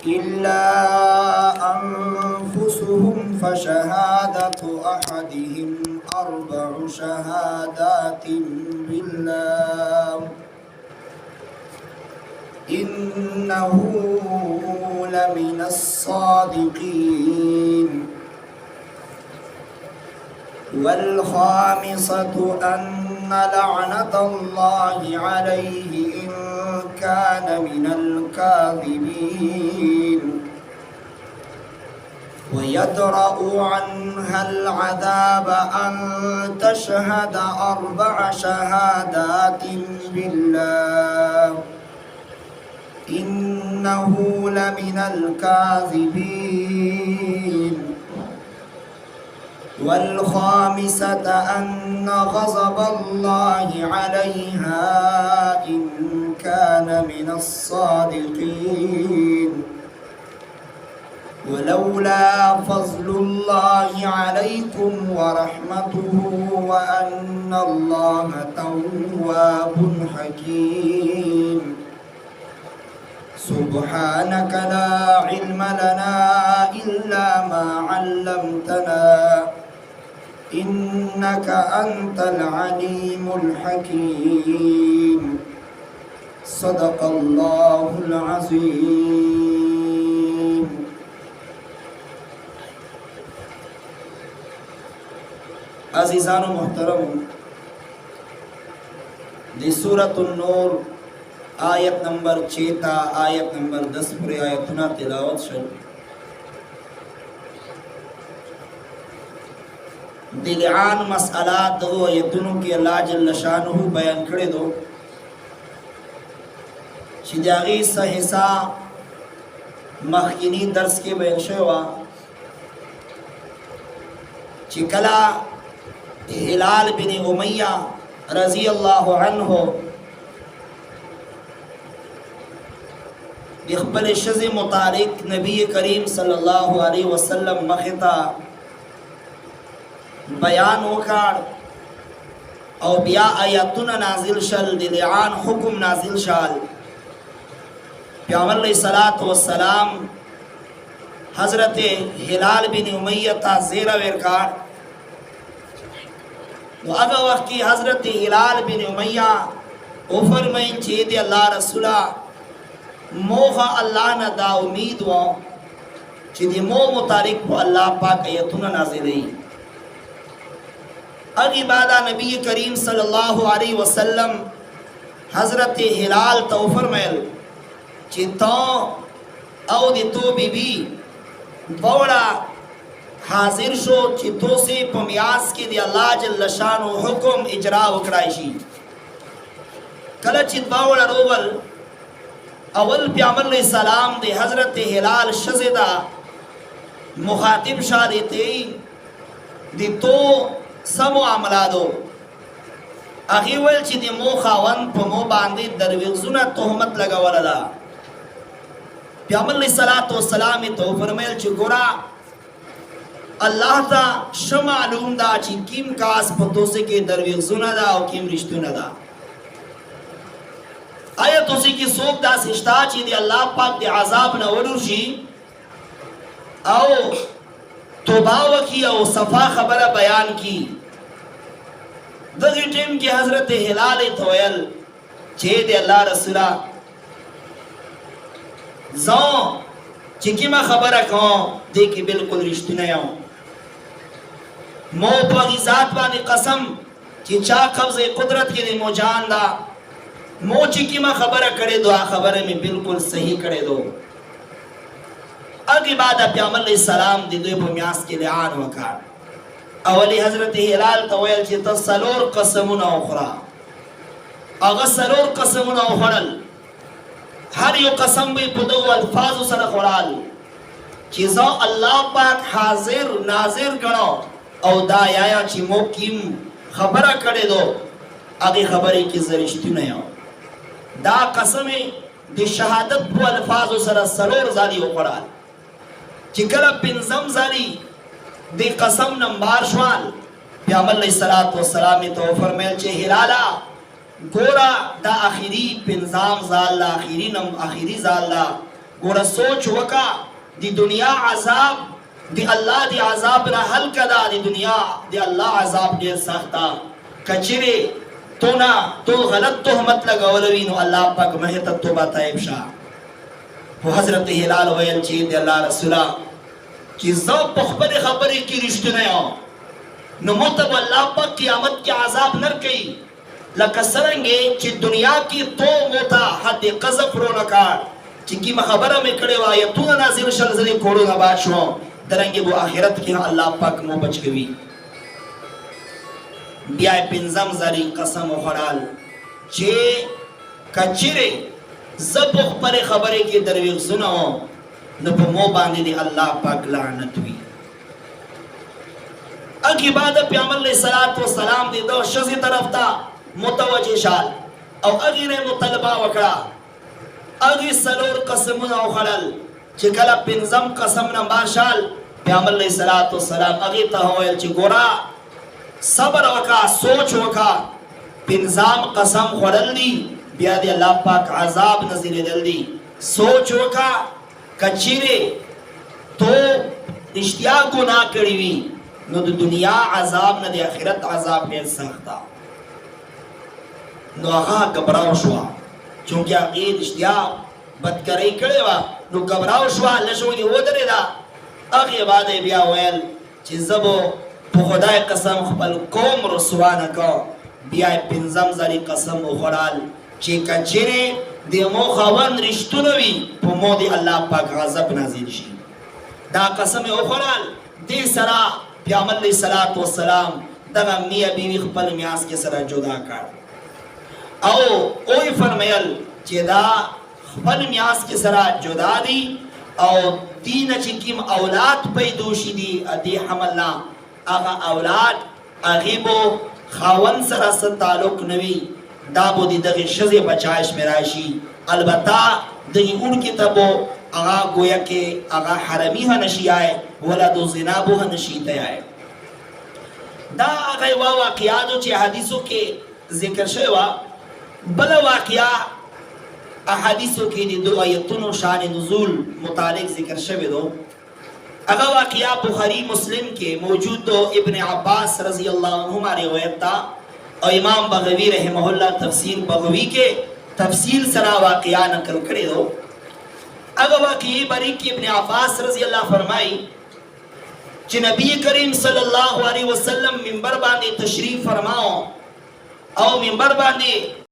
إلا أنفسهم فشهادة أحدهم أربع شهادات بالله إنه لمن الصادقين والخامسة أن لعنة الله عليه إن كان من الكاذبين ويدرأ عنها العذاب أن تشهد أربع شهادات بالله إنه لمن الكاذبين والخامسة أن غضب الله عليها إن كان من الصادقين ولولا فضل الله عليكم ورحمته وأن الله تواب حكيم سبحانك لا علم لنا إلا ما علمتنا إنك أنت العليم الحكيم صدق الله العظيم عزیزان و محترم دی سورۃ النور آیت نمبر 6 تا آیت نمبر 10 پر آیتنا تلاوت شد دلعان مسئلات دو آیتونو کی اللہ جل شانہ بیان کردے دو چی داغی سا مخینی درس کے بیان شوا چی کلا ہلال بن امیہ رضی اللہ عنہ اخبر شز متعلق نبی کریم صلی اللہ علیہ وسلم مخطا بیان وکړ او بیا آیاتونه نازل شل د لعان حکم نازل شال پیغمبر علیہ الصلوۃ والسلام حضرت ہلال بن امیہ تا زیرہ ورکار و اگا وقت کی حضرت ہلال بن امیہ او فرمائیں چی دی اللہ رسولہ موخا اللہ نا دا امید و چی دی مو متعلق کو اللہ پاک ایتنا نازلی اگی بعدا نبی کریم صلی اللہ علیہ وسلم حضرت ہلال تو فرمیل چی تو او دی تو بی بی بوڑا حاضر شو چی تو سے پمیاس کی دی اللہ جل شان و حکم اجرا وکرائشی کل چی بوڑا روبل اول پیغمبر علیہ السلام دے حضرت ہلال شزدہ مخاطب شاہ دیتے دی تو سمو عملادو اخیول چی دی مو خاون پا مو باندی درویغزونا تحمت لگا ولدا پیغمبر علیہ السلام تو فرمیل چی گورا اللہ تا شم معلوم دا چی کم کاس پتو سے کے درویغزونا دا او کم رشتونا دا آیا تو سی کی سوک دا سشتا چی دی اللہ پاک دی عذاب نا وڈو شی او توباو کی او صفا خبر بیان کی دغی ٹیم کی حضرت ہلال تویل چھے دی اللہ رسولہ زون چکی ما خبر کون دیکھی بالکل رشتو نیاؤں مو پاگی ذات بانی قسم چی چا قبض قدرت کی دی مو جان دا مو چکی ما خبر کرے دو خبر میں بالکل صحیح کرے دو اگی بعد پیغمبر علیہ السلام دی دوی پا میاس کے لعان وکار اولی حضرت ہلال تویل چی تا سلور قسمون اخرى اغا سلور قسمون اخرال ہر یو قسم بھی پدو الفاظ سر خورال چیزا اللہ پاک حاضر ناظر گنو او دا یا چی مو کیم خبرہ کرے دو اگی خبری کی زرشتی نیاؤ دا قسم دی شہادت پو الفاظ سر سلور زالی اخرال چکل پنزم زالی دی قسم نمبار شوال پیغمبر علیہ السلام تو فرمیل چے ہلالا گورا دا آخری پنزام زال لا آخری نم آخری زال لا گورا سوچ وکا دی دنیا عذاب دی اللہ دی عذاب را حل کدا دی دنیا دی اللہ عذاب دیر سختا کچرے تو غلط تہمت لگولوی نو اللہ پاک محیط توبہ طائب شاہ و حضرت ہلال ویل چید اللہ رسولہ چی زو پخبر خبری کی رشتنے ہو نو مطب اللہ پاک قیامت کی عذاب نر کئی لکه څرنګه چې دنیا کې تو موتا حد قذف رو نکار چې کی خبره مې کړې و آیتونه نازل شل زری کوړو نه باد شو درنګي بو آخرت کې الله پاک مو بچ کوي بیا پنځم زری قسم وخړال چې کچره زب خبره خبره کې درویغ سنو نو په مو باندې دی الله پاک لعنت وی اگی بعد پیغمبر علیہ الصلوۃ والسلام دی دو شذ طرف تا متوجه شال او اگی نے مطالبہ وکڑا اگی سلور قسمون او خلل چکلا پنزم قسم نمبر شال پیغمبر علیہ الصلوۃ والسلام اگی تا ہوئل چی گورا صبر وکا سوچ وکا پنزام قسم خلل دی بیا دی اللہ پاک عذاب نزل دل دی سوچ وکا کچیرے تو اشتیا گناہ کری وی نو دنیا عذاب نہ دی آخرت عذاب میں سختا نو آغا گبراو شوا چونکہ عقید اشتیاق بدکرائی کڑے وا نو گبراو شوا لشوگی وہ درے دا اغی بعد بیا ویل چی زبو پو خدای قسم خپل قوم رسوانکا بیا پنزم زری قسم اخرال چی کچرے دی مو خوان رشتونوی پو مو دی اللہ پاک غضب نازل شی دا قسم اخرال دی سرا پیغمبر علیہ الصلوۃ والسلام دا میاں بیوی خپل میاس کے سرا جدا کر او اوی فرمیل چی دا خپل میاس کے سرا جدا دی او دین چکیم اولاد پیدوشی دی دی حملنا اغا اولاد اغیبو خاون سرا ست تعلق نوی دابو دی دغی شز بچائش مراشی البتہ دغی ان کی تبو اغا گویا کے اغا حرمی ہا نشی آئے ولدو زنابو ہا نشیتے آئے دا اغای واقعاتو چی حدیثو کے ذکر شوا بلا واقعہ احادیثوں کی دی دو آیتونو شان نزول متعلق ذکر شوی دو اگا واقعہ بخاری مسلم کے موجود دو ابن عباس رضی اللہ عنہما روایت تا اور امام بغوی رحمہ اللہ تفسیر بغوی کے تفسیر سرا واقعہ نقل کرے دو اگا واقعی باریک ابن عباس رضی اللہ فرمائی کہ نبی کریم صلی اللہ علیہ وسلم منبر باندے تشریف فرماؤ او منبر باندے